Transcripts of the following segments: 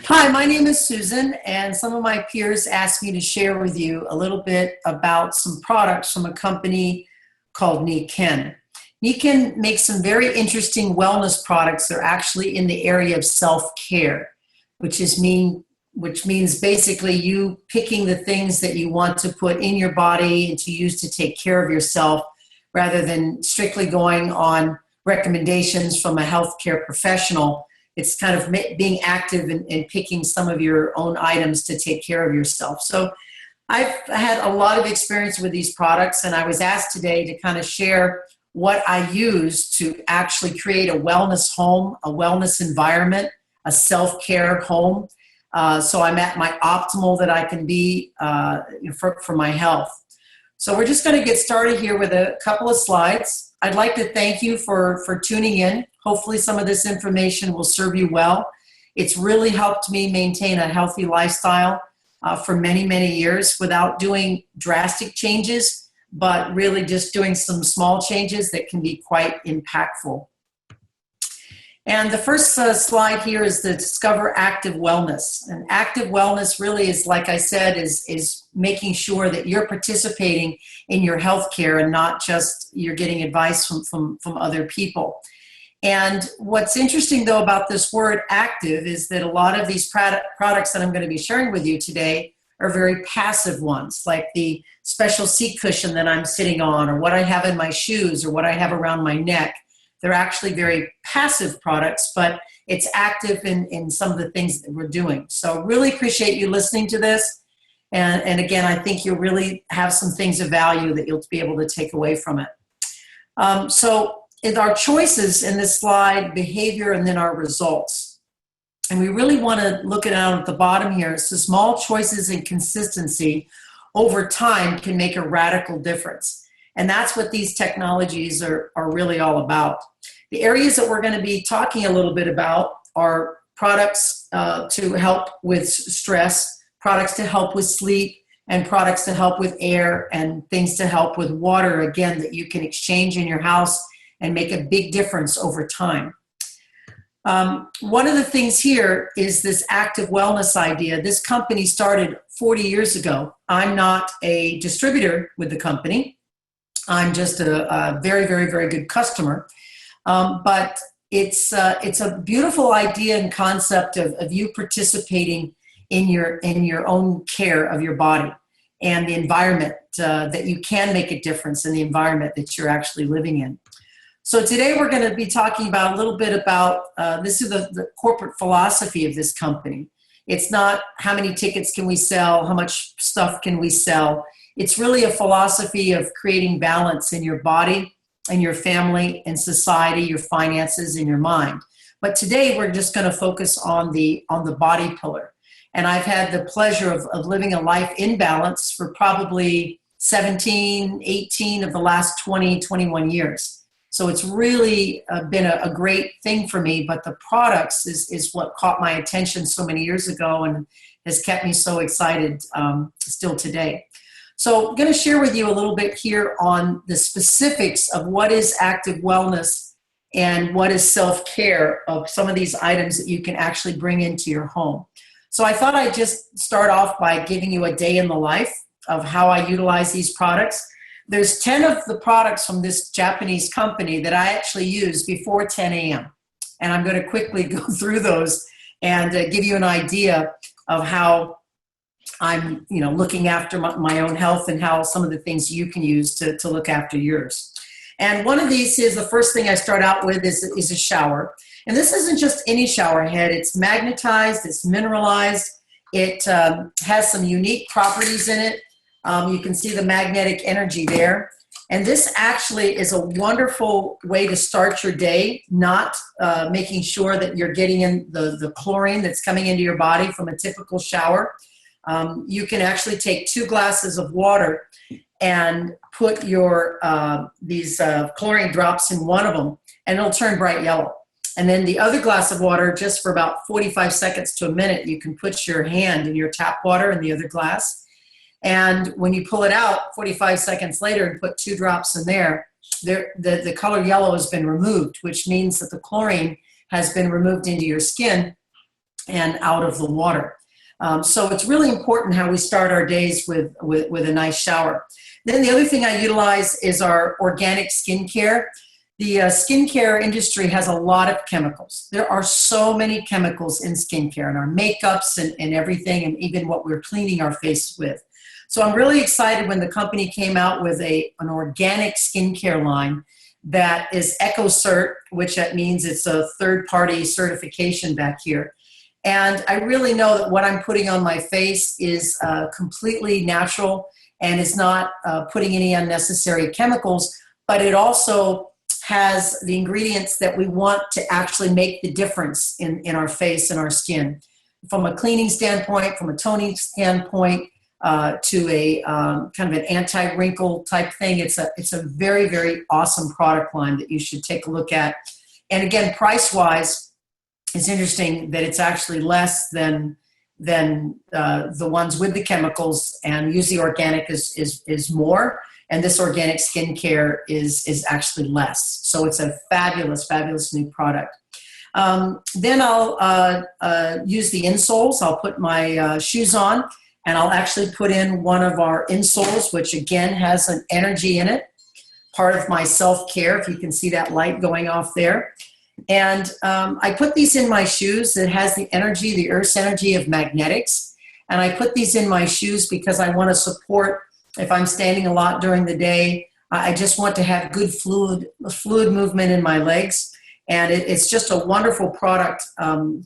Hi, my name is Susan, and some of my peers asked me to share with you a little bit about some products from a company called Niken. Niken makes some very interesting wellness products. They're actually in the area of self-care, which is mean which means basically you picking the things that you want to put in your body and to use to take care of yourself rather than strictly going on recommendations from a healthcare professional. It's kind of being active and picking some of your own items to take care of yourself. So I've had a lot of experience with these products, and I was asked today to kind of share what I use to actually create a wellness home, a wellness environment, a self-care home. So I'm at my optimal that I can be for my health. So we're just going to get started here with a couple of slides. I'd like to thank you for tuning in. Hopefully some of this information will serve you well. It's really helped me maintain a healthy lifestyle for many, many years without doing drastic changes, but really just doing some small changes that can be quite impactful. And the first slide here is the Discover Active Wellness. And active wellness really is, like I said, is making sure that you're participating in your health care and not just you're getting advice from other people. And what's interesting, though, about this word active is that a lot of these products that I'm going to be sharing with you today are very passive ones, like the special seat cushion that I'm sitting on, or what I have in my shoes, or what I have around my neck. They're actually very passive products, but it's active in some of the things that we're doing. So really appreciate you listening to this. And again, I think you'll really have some things of value that you'll be able to take away from it. So in our choices in this slide, behavior, and then our results. And we really want to look at the bottom here. So small choices and consistency over time can make a radical difference. And that's what these technologies are really all about. The areas that we're going to be talking a little bit about are products to help with stress, products to help with sleep, and products to help with air, and things to help with water, again, that you can exchange in your house and make a big difference over time. One of the things here is this active wellness idea. This company started 40 years ago. I'm not a distributor with the company. I'm just a very, very, very good customer. But it's a beautiful idea and concept of you participating in your own care of your body and the environment, that you can make a difference in the environment that you're actually living in. So today we're going to be talking about a little bit about, this is the corporate philosophy of this company. It's not how many tickets can we sell, how much stuff can we sell. It's really a philosophy of creating balance in your body and your family and society, your finances and your mind. But today we're just going to focus on the body pillar. And I've had the pleasure of living a life in balance for probably 17, 18 of the last 20, 21 years. So it's really been a great thing for me, but the products is what caught my attention so many years ago and has kept me so excited still today. So I'm going to share with you a little bit here on the specifics of what is active wellness and what is self-care of some of these items that you can actually bring into your home. So I thought I'd just start off by giving you a day in the life of how I utilize these products. There's 10 of the products from this Japanese company that I actually use before 10 a.m. And I'm going to quickly go through those and give you an idea of how I'm, looking after my own health and how some of the things you can use to look after yours. And one of these is the first thing I start out with is a shower. And this isn't just any shower head. It's magnetized, it's mineralized. It has some unique properties in it. You can see the magnetic energy there. And this actually is a wonderful way to start your day, not making sure that you're getting in the chlorine that's coming into your body from a typical shower. You can actually take 2 glasses of water and put your these chlorine drops in one of them, and it'll turn bright yellow. And then the other glass of water, just for about 45 seconds to a minute, you can put your hand in your tap water in the other glass. And when you pull it out 45 seconds later and put 2 drops in there, the color yellow has been removed, which means that the chlorine has been removed into your skin. and out of the water. So it's really important how we start our days with a nice shower. Then the other thing I utilize is our organic skincare. The skincare industry has a lot of chemicals. There are so many chemicals in skincare, and our makeups and everything, and even what we're cleaning our face with. So I'm really excited when the company came out with an organic skincare line that is EcoCert, which that means it's a third-party certification back here. And I really know that what I'm putting on my face is completely natural and is not putting any unnecessary chemicals, but it also has the ingredients that we want to actually make the difference in our face and our skin. From a cleaning standpoint, from a toning standpoint, to a kind of an anti-wrinkle type thing. It's a very, very awesome product line that you should take a look at. And again, price-wise, it's interesting that it's actually less than the ones with the chemicals, and usually organic is more. And this organic skincare is actually less. So it's a fabulous, fabulous new product. Then I'll use the insoles. I'll put my shoes on, and I'll actually put in one of our insoles, which again has an energy in it, part of my self-care, if you can see that light going off there. And I put these in my shoes. It has the energy, the Earth's energy of magnetics. And I put these in my shoes because I want to support, if I'm standing a lot during the day, I just want to have good fluid movement in my legs. And it's just a wonderful product.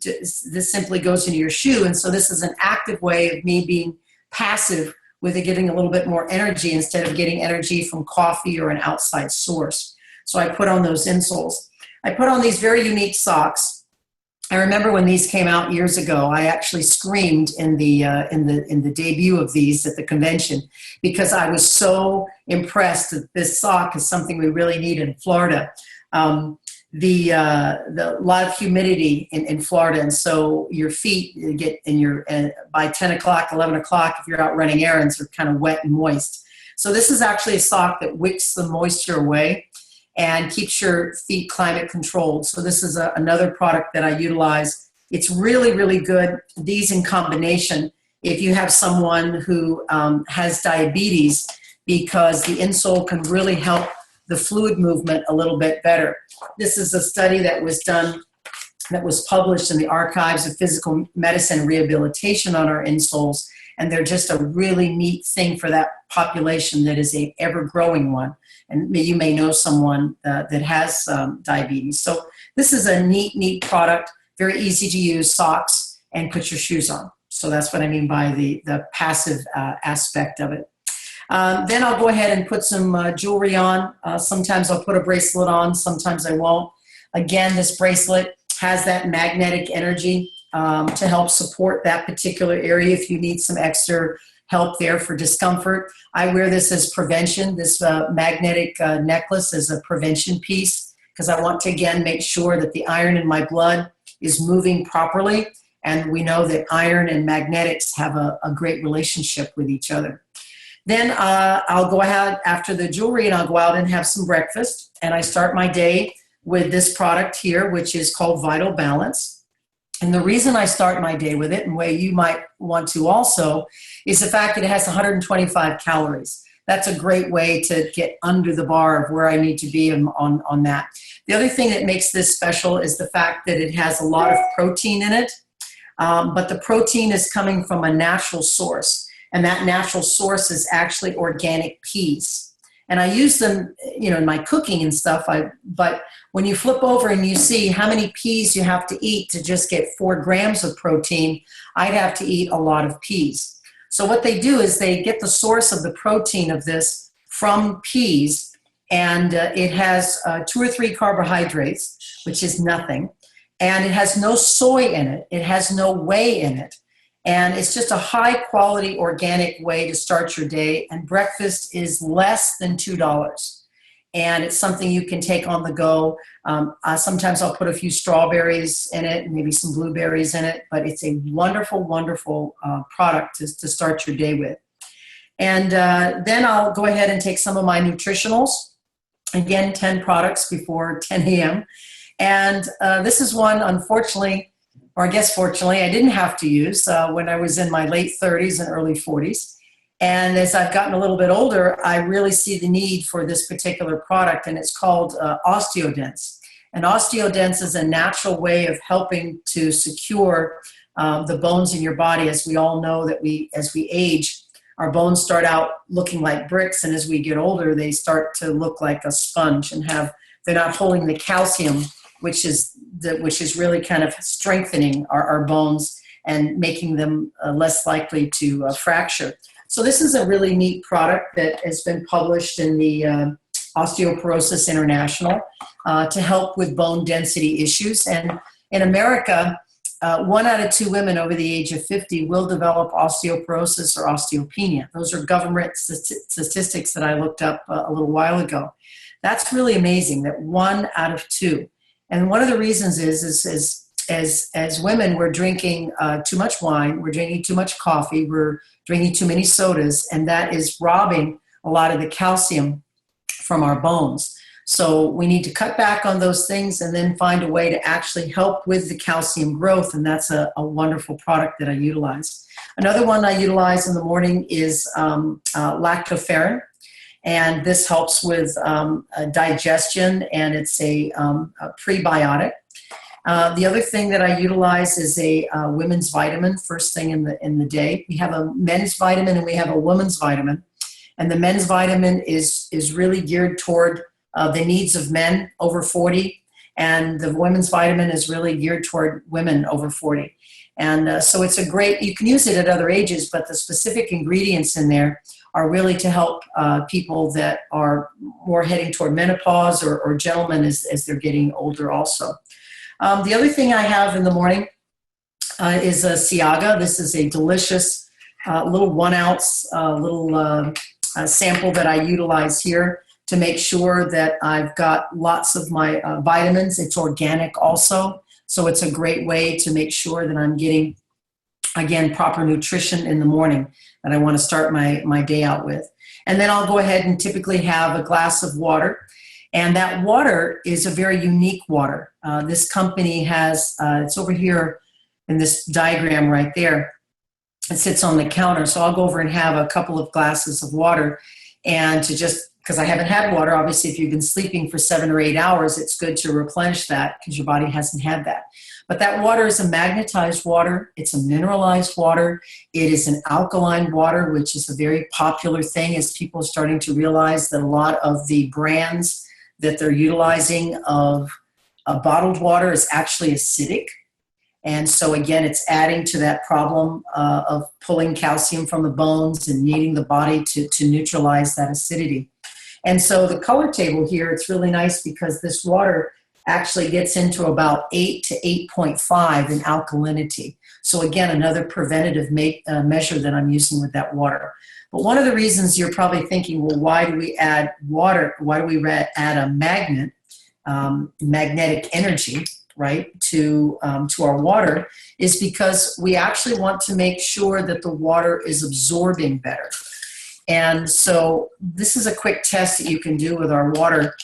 This simply goes into your shoe. And so this is an active way of me being passive with it, getting a little bit more energy instead of getting energy from coffee or an outside source. So I put on those insoles. I put on these very unique socks. I remember when these came out years ago, I actually screamed in the debut of these at the convention because I was so impressed that this sock is something we really need in Florida. The lot of humidity in Florida, and so your feet get by 10 o'clock, 11 o'clock, if you're out running errands, are kind of wet and moist. So this is actually a sock that wicks the moisture away and keeps your feet climate controlled. So this is another product that I utilize. It's really, really good. These in combination, if you have someone who has diabetes, because the insole can really help the fluid movement a little bit better. This is a study that was done, that was published in the Archives of Physical Medicine and Rehabilitation on our insoles, and they're just a really neat thing for that population that is a ever-growing one. And you may know someone that has diabetes. So this is a neat product, very easy to use, socks, and put your shoes on. So that's what I mean by the passive aspect of it. Then I'll go ahead and put some jewelry on. Sometimes I'll put a bracelet on, sometimes I won't. Again, this bracelet has that magnetic energy to help support that particular area if you need some extra help there for discomfort. I wear this as prevention. This magnetic necklace is a prevention piece because I want to, again, make sure that the iron in my blood is moving properly. And we know that iron and magnetics have a great relationship with each other. Then I'll go ahead after the jewelry and I'll go out and have some breakfast. And I start my day with this product here, which is called Vital Balance. And the reason I start my day with it, and way you might want to also, is the fact that it has 125 calories. That's a great way to get under the bar of where I need to be on that. The other thing that makes this special is the fact that it has a lot of protein in it, but the protein is coming from a natural source. And that natural source is actually organic peas. And I use them, in my cooking and stuff. But when you flip over and you see how many peas you have to eat to just get 4 grams of protein, I'd have to eat a lot of peas. So what they do is they get the source of the protein of this from peas, and it has 2 or 3 carbohydrates, which is nothing. And it has no soy in it. It has no whey in it. And it's just a high quality organic way to start your day. And breakfast is less than $2. And it's something you can take on the go. Sometimes I'll put a few strawberries in it and maybe some blueberries in it. But it's a wonderful, wonderful product to start your day with. And then I'll go ahead and take some of my nutritionals. Again, 10 products before 10 a.m. And this is one, unfortunately, or I guess fortunately, I didn't have to use when I was in my late 30s and early 40s. And as I've gotten a little bit older, I really see the need for this particular product, and it's called OsteoDense. And OsteoDense is a natural way of helping to secure the bones in your body. As we all know that as we age, our bones start out looking like bricks, and as we get older, they start to look like a sponge and they're not holding the calcium, which is really kind of strengthening our bones and making them less likely to fracture. So this is a really neat product that has been published in the Osteoporosis International to help with bone density issues. And in America, 1 out of 2 women over the age of 50 will develop osteoporosis or osteopenia. Those are government statistics that I looked up a little while ago. That's really amazing, that 1 out of 2. And one of the reasons is as women, we're drinking too much wine, we're drinking too much coffee, we're drinking too many sodas, and that is robbing a lot of the calcium from our bones. So we need to cut back on those things and then find a way to actually help with the calcium growth, and that's a wonderful product that I utilize. Another one I utilize in the morning is lactoferrin, and this helps with digestion, and it's a prebiotic. The other thing that I utilize is a women's vitamin first thing in the day. We have a men's vitamin and we have a women's vitamin. And the men's vitamin is really geared toward the needs of men over 40. And the women's vitamin is really geared toward women over 40. And so it's you can use it at other ages, but the specific ingredients in there are really to help people that are more heading toward menopause or gentlemen as they're getting older also. The other thing I have in the morning is a Ciaga. This is a delicious little 1 ounce sample that I utilize here to make sure that I've got lots of my vitamins. It's organic also, so it's a great way to make sure that I'm getting, again, proper nutrition in the morning that I want to start my day out with. And then I'll go ahead and typically have a glass of water. And that water is a very unique water. This company has, it's over here in this diagram right there. It sits on the counter. So I'll go over and have a couple of glasses of water. And because I haven't had water, obviously if you've been sleeping for 7 or 8 hours, it's good to replenish that because your body hasn't had that. But that water is a magnetized water. It's a mineralized water. It is an alkaline water, which is a very popular thing as people are starting to realize that a lot of the brands that they're utilizing of bottled water is actually acidic. And so again, it's adding to that problem of pulling calcium from the bones and needing the body to neutralize that acidity. And so the color table here, it's really nice because this water actually gets into about 8 to 8.5 in alkalinity. So again, another preventative measure that I'm using with that water. But one of the reasons you're probably thinking, well, why do we add water? Why do we add a magnetic energy, right, to our water, is because we actually want to make sure that the water is absorbing better. And so this is a quick test that you can do with our water.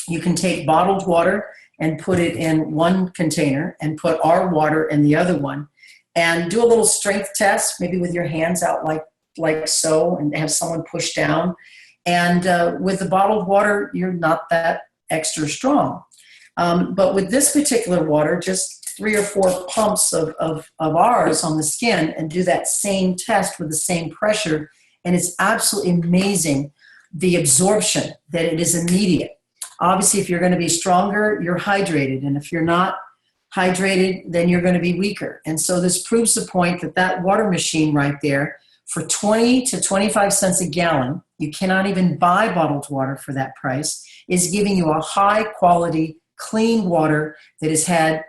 You can take bottled water and put it in one container and put our water in the other one and do a little strength test, maybe with your hands out like so, and have someone push down. And with the bottled water, you're not that extra strong. But with this particular water, just 3 or 4 pumps of ours on the skin and do that same test with the same pressure. And it's absolutely amazing, the absorption, that it is immediate. Obviously, if you're going to be stronger, you're hydrated. And if you're not hydrated, then you're going to be weaker. And so this proves the point that water machine right there, for 20 to 25 cents a gallon, you cannot even buy bottled water for that price, is giving you a high quality, clean water that has had,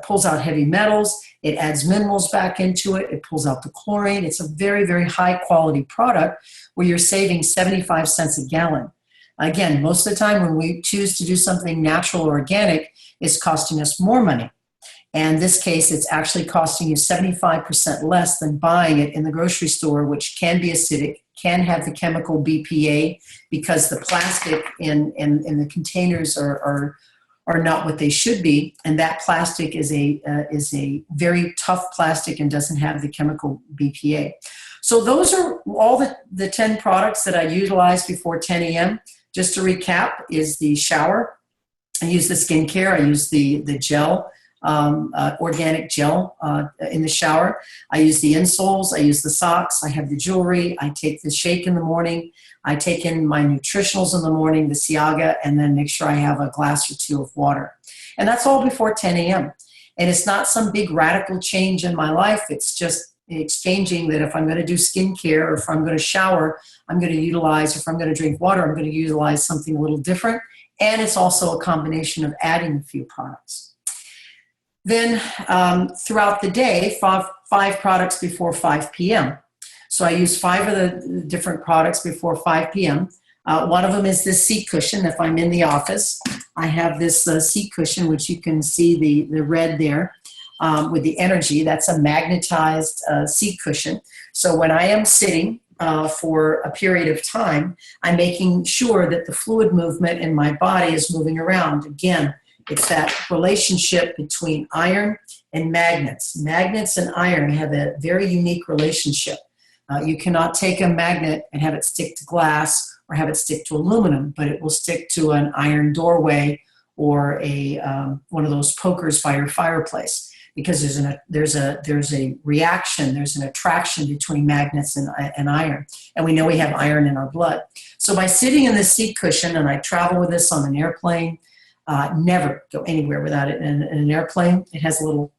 pulls out heavy metals, it adds minerals back into it, it pulls out the chlorine. It's a very, very high quality product where you're saving 75 cents a gallon. Again, most of the time when we choose to do something natural or organic, it's costing us more money. And in this case, it's actually costing you 75% less than buying it in the grocery store, which can be acidic, can have the chemical BPA, because the plastic in the containers are are not what they should be, and that plastic is a very tough plastic and doesn't have the chemical BPA. So those are all the 10 products that I utilize before 10 a.m. Just to recap, is the shower. I use the skincare. I use the gel, organic gel in the shower. I use the insoles. I use the socks. I have the jewelry. I take the shake in the morning. I take in my nutritionals in the morning, the Ciaga, and then make sure I have a glass or two of water. And that's all before 10 a.m. And it's not some big radical change in my life. It's just exchanging that if I'm going to do skincare or if I'm going to shower, I'm going to utilize, if I'm going to drink water, I'm going to utilize something a little different. And it's also a combination of adding a few products. Then throughout the day, five products before 5 p.m. So I use 5 of the different products before 5 p.m. One of them is this seat cushion. If I'm in the office, I have this seat cushion, which you can see the red there with the energy. That's a magnetized seat cushion. So when I am sitting for a period of time, I'm making sure that the fluid movement in my body is moving around. Again, it's that relationship between iron and magnets. Magnets and iron have a very unique relationship. You cannot take a magnet and have it stick to glass or have it stick to aluminum, but it will stick to an iron doorway or one of those pokers by your fireplace, because there's a reaction, there's an attraction between magnets and iron, and we know we have iron in our blood. So by sitting in this seat cushion, and I travel with this on an airplane, never go anywhere without it in an airplane. It has a little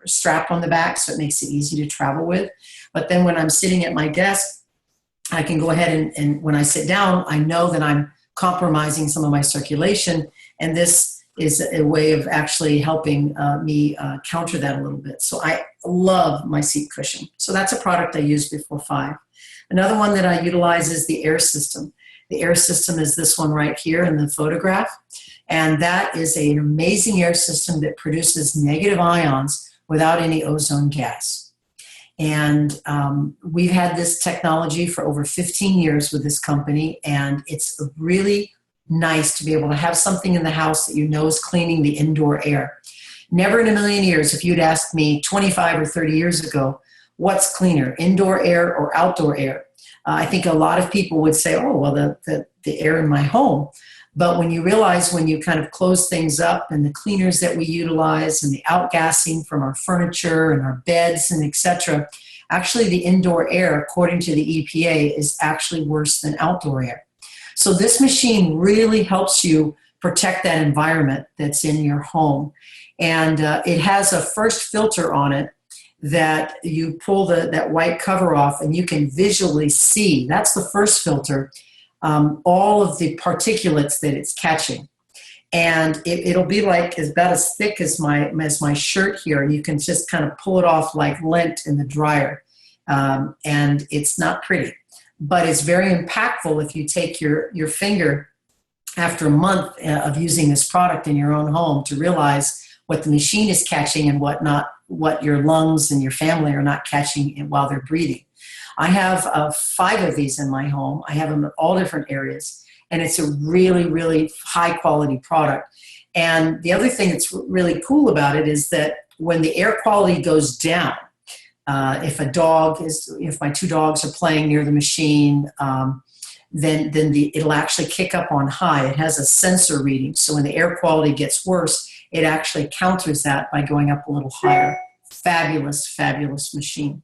strap on the back, so it makes it easy to travel with. But then when I'm sitting at my desk, I can go ahead and when I sit down, I know that I'm compromising some of my circulation, and this is a way of actually helping me counter that a little bit. So I love my seat cushion. So that's a product I use before 5. Another one that I utilize is the air system. The air system is this one right here in the photograph, and that is an amazing air system that produces negative ions without any ozone gas. And we've had this technology for over 15 years with this company, and it's really nice to be able to have something in the house that you know is cleaning the indoor air. Never in a million years, if you'd asked me 25 or 30 years ago, what's cleaner, indoor air or outdoor air? I think a lot of people would say, oh, well, the air in my home. But when you realize, when you kind of close things up, and the cleaners that we utilize and the outgassing from our furniture and our beds and etc., actually the indoor air, according to the EPA, is actually worse than outdoor air. So this machine really helps you protect that environment that's in your home. And it has a first filter on it that you pull that white cover off, and you can visually see, that's the first filter, all of the particulates that it's catching. And it'll be like about as thick as my shirt here. You can just kind of pull it off like lint in the dryer. And it's not pretty, but it's very impactful if you take your finger after a month of using this product in your own home to realize what the machine is catching and what your lungs and your family are not catching while they're breathing. I have 5 of these in my home. I have them in all different areas, and it's a really, really high quality product. And the other thing that's really cool about it is that when the air quality goes down, if my 2 dogs are playing near the machine, then it'll actually kick up on high. It has a sensor reading, so when the air quality gets worse, it actually counters that by going up a little higher. Fabulous, fabulous machine.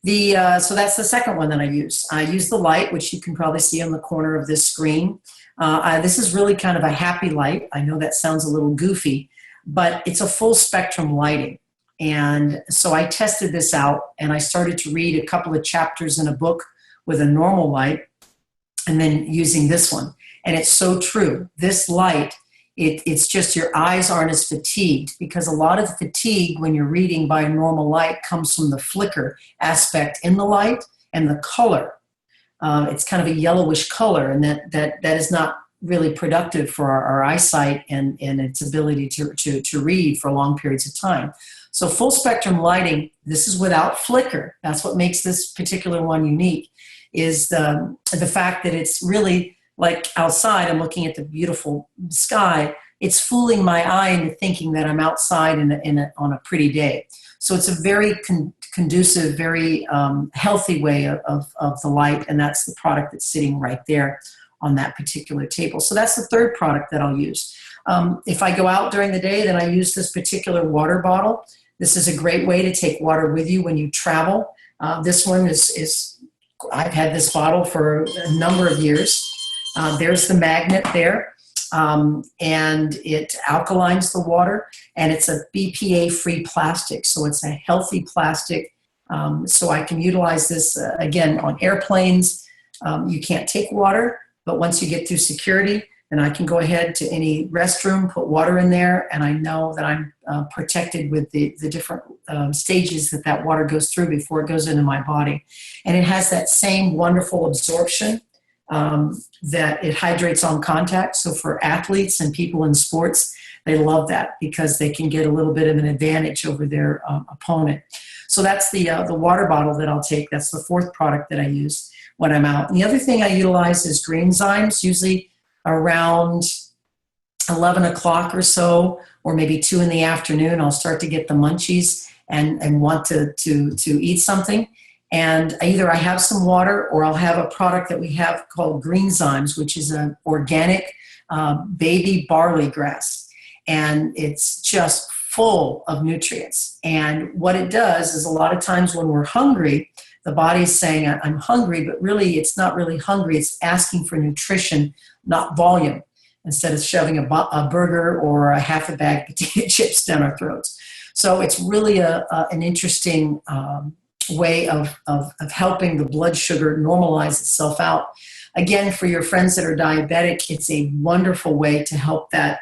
So that's the second one that I use. I use the light, which you can probably see on the corner of this screen. This is really kind of a happy light. I know that sounds a little goofy, but it's a full spectrum lighting. And so I tested this out, and I started to read a couple of chapters in a book with a normal light, and then using this one. And it's so true. This light, it's just your eyes aren't as fatigued, because a lot of the fatigue when you're reading by a normal light comes from the flicker aspect in the light and the color. It's kind of a yellowish color, and that is not really productive for our eyesight and its ability to read for long periods of time. So full spectrum lighting, this is without flicker. That's what makes this particular one unique, is the fact that it's really like outside. I'm looking at the beautiful sky. it's fooling my eye into thinking that I'm outside on a pretty day. So it's a very conducive, very healthy way of the light, and that's the product that's sitting right there on that particular table. So that's the third product that I'll use. If I go out during the day, then I use this particular water bottle. This is a great way to take water with you when you travel. This one is I've had this bottle for a number of years. There's the magnet there, and it alkalines the water, and it's a BPA-free plastic, so it's a healthy plastic. So I can utilize this, again, on airplanes. You can't take water, but once you get through security, then I can go ahead to any restroom, put water in there, and I know that I'm protected with the different stages that water goes through before it goes into my body. And it has that same wonderful absorption that it hydrates on contact. So for athletes and people in sports, they love that because they can get a little bit of an advantage over their opponent. So that's the water bottle that I'll take. That's the fourth product that I use when I'm out. And the other thing I utilize is green zymes, usually around 11 o'clock or so, or maybe 2 in the afternoon. I'll start to get the munchies and want to eat something. And either I have some water or I'll have a product that we have called green zymes, which is an organic baby barley grass. And it's just full of nutrients. And what it does is a lot of times when we're hungry, the body's saying, I'm hungry, but really it's not really hungry. It's asking for nutrition, not volume, instead of shoving a burger or a half a bag of potato chips down our throats. So it's really an interesting way of helping the blood sugar normalize itself out. Again, for your friends that are diabetic, it's a wonderful way to help that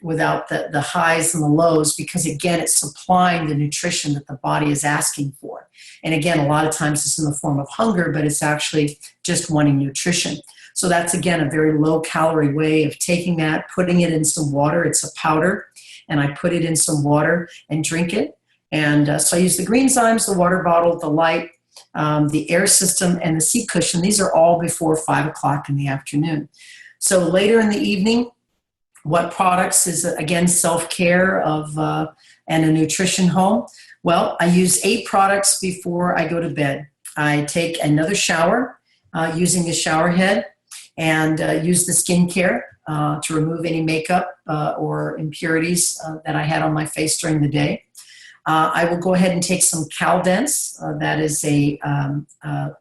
without the highs and the lows, because again, it's supplying the nutrition that the body is asking for. And again, a lot of times it's in the form of hunger, but it's actually just wanting nutrition. So that's, again, a very low calorie way of taking that, putting it in some water. It's a powder, and I put it in some water and drink it. And so I use the green zymes, the water bottle, the light, the air system, and the seat cushion. These are all before 5 o'clock in the afternoon. So later in the evening, what products is, again, self-care and a nutrition home? Well, I use 8 products before I go to bed. I take another shower using the shower head and use the skincare to remove any makeup or impurities that I had on my face during the day. I will go ahead and take some Cal-Dense. That is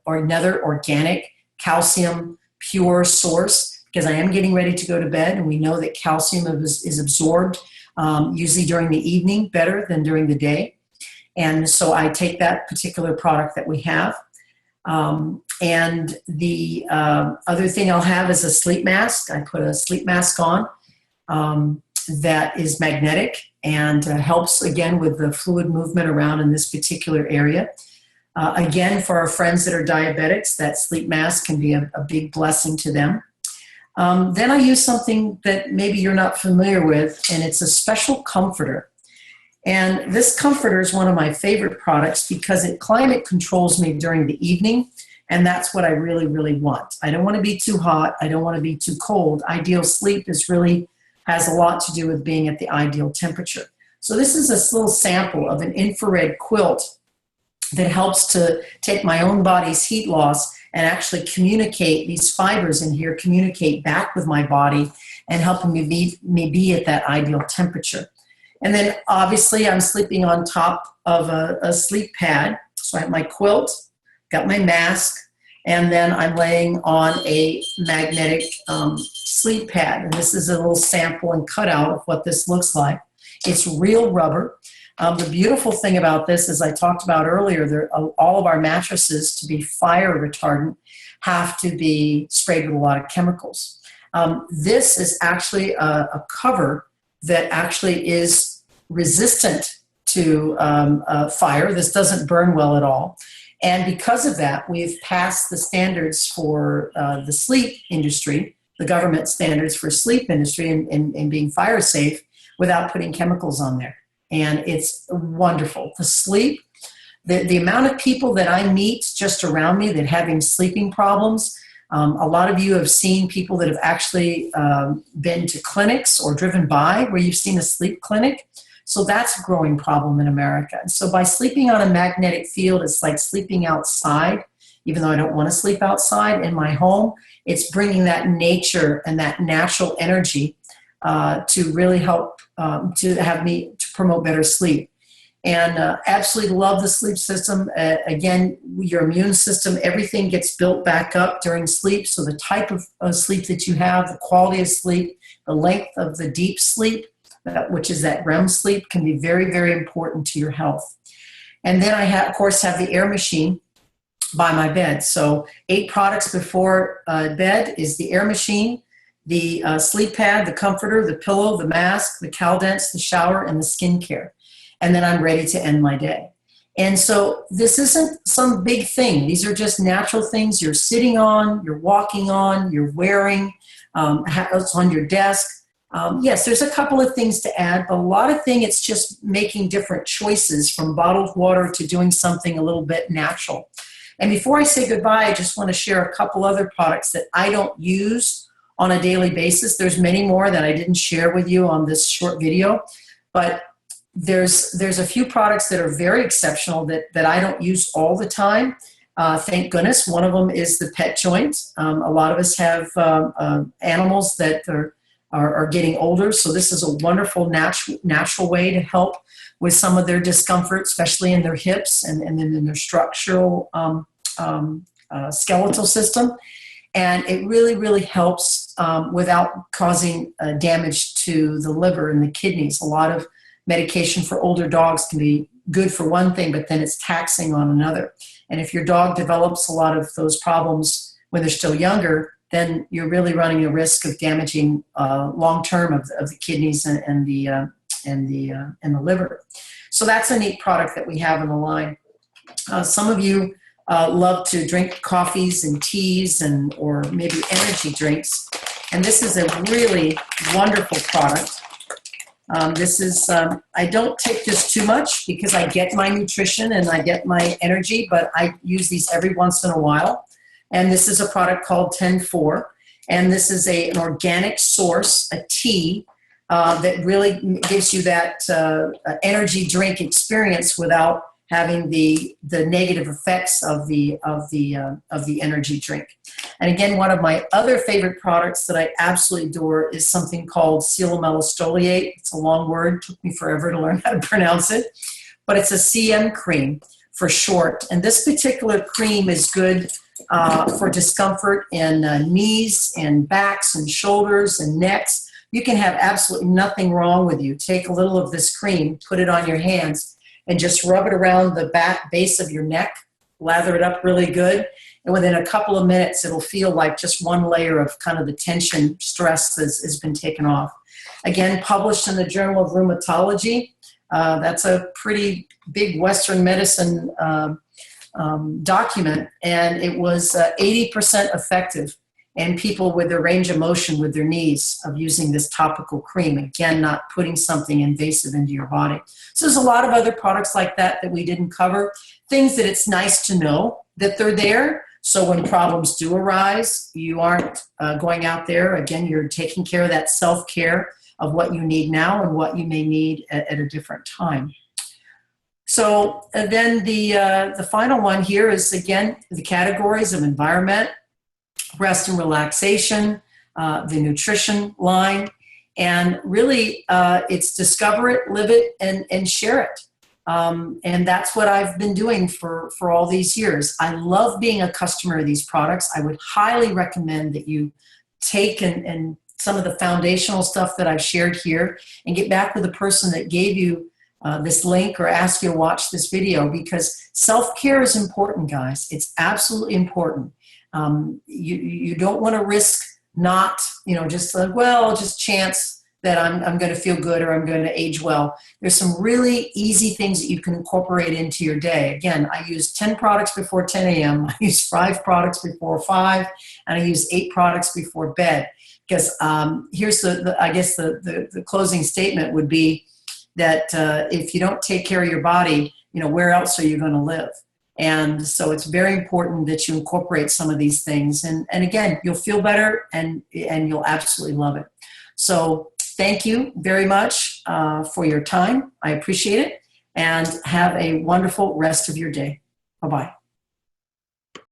or another organic calcium pure source, because I am getting ready to go to bed, and we know that calcium is absorbed usually during the evening better than during the day. And so I take that particular product that we have. And the other thing I'll have is a sleep mask. I put a sleep mask on that is magnetic and helps, again, with the fluid movement around in this particular area. Again, for our friends that are diabetics, that sleep mask can be a big blessing to them. Then I use something that maybe you're not familiar with, and it's a special comforter. And this comforter is one of my favorite products because it climate controls me during the evening, and that's what I really, really want. I don't want to be too hot. I don't want to be too cold. Ideal sleep has a lot to do with being at the ideal temperature. So this is a little sample of an infrared quilt that helps to take my own body's heat loss and actually communicate, these fibers in here communicate back with my body and helping me be at that ideal temperature. And then obviously I'm sleeping on top of a sleep pad. So I have my quilt, got my mask, and then I'm laying on a magnetic sleep pad. And this is a little sample and cutout of what this looks like. It's real rubber. The beautiful thing about this, as I talked about earlier, all of our mattresses, to be fire retardant, have to be sprayed with a lot of chemicals. This is actually a cover that actually is resistant to fire. This doesn't burn well at all. And because of that, we've passed the standards for the sleep industry, the government standards for sleep industry and being fire safe without putting chemicals on there. And it's wonderful. The sleep, the amount of people that I meet just around me that having sleeping problems, A lot of you have seen people that have actually been to clinics or driven by where you've seen a sleep clinic. So that's a growing problem in America. And so by sleeping on a magnetic field, it's like sleeping outside, even though I don't want to sleep outside in my home. It's bringing that nature and that natural energy to really help to promote better sleep. And absolutely love the sleep system. Again, your immune system, everything gets built back up during sleep. So the type of sleep that you have, the quality of sleep, the length of the deep sleep, which is that REM sleep, can be very, very important to your health. And then I, of course, have the air machine by my bed. So 8 products before bed is the air machine, the sleep pad, the comforter, the pillow, the mask, the Caldence, the shower, and the skincare. And then I'm ready to end my day. And so this isn't some big thing. These are just natural things you're sitting on, you're walking on, you're wearing, it's on your desk. Yes, there's a couple of things to add, but a lot of things, it's just making different choices from bottled water to doing something a little bit natural. And before I say goodbye, I just want to share a couple other products that I don't use on a daily basis. There's many more that I didn't share with you on this short video, but there's a few products that are very exceptional that I don't use all the time. Thank goodness. One of them is the pet joint. A lot of us have animals that are getting older, so this is a wonderful natural way to help with some of their discomfort, especially in their hips and then in their structural skeletal system. And it really, really helps without causing damage to the liver and the kidneys. A lot of medication for older dogs can be good for one thing, but then it's taxing on another. And if your dog develops a lot of those problems when they're still younger, then you're really running a risk of damaging long-term of the kidneys and the liver. So that's a neat product that we have in the line. Some of you love to drink coffees and teas or maybe energy drinks. And this is a really wonderful product. This is, I don't take this too much because I get my nutrition and I get my energy, but I use these every once in a while. And this is a product called 10-4. And this is an organic source, a tea, that really gives you that energy drink experience without having the negative effects of the energy drink. And again, one of my other favorite products that I absolutely adore is something called Cilomelastoliate. It's a long word. It took me forever to learn how to pronounce it. But it's a CM cream for short. And this particular cream is good for discomfort in knees and backs and shoulders and necks. You can have absolutely nothing wrong with you. Take a little of this cream, put it on your hands, and just rub it around the back base of your neck. Lather it up really good. And within a couple of minutes, it'll feel like just one layer of kind of the tension, stress has been taken off. Again, published in the Journal of Rheumatology. That's a pretty big Western medicine document, and it was 80% effective in people with their range of motion with their knees of using this topical cream. Again, not putting something invasive into your body. So there's a lot of other products like that we didn't cover. Things that it's nice to know that they're there. So when problems do arise, you aren't going out there. Again, you're taking care of that self-care of what you need now and what you may need at a different time. So then the final one here is, again, the categories of environment, rest and relaxation, the nutrition line, and really it's discover it, live it, and share it. And that's what I've been doing for all these years. I love being a customer of these products. I would highly recommend that you take and some of the foundational stuff that I've shared here and get back with the person that gave you this link or ask you to watch this video, because self-care is important, guys. It's absolutely important. You don't want to risk not, just like, well, just chance that I'm going to feel good or I'm going to age well. There's some really easy things that you can incorporate into your day. Again, I use 10 products before 10 a.m. I use 5 products before 5, and I use 8 products before bed. Because here's I guess the closing statement would be that if you don't take care of your body, where else are you going to live? And so it's very important that you incorporate some of these things. And again, you'll feel better and you'll absolutely love it. So thank you very much for your time. I appreciate it. And have a wonderful rest of your day. Bye-bye.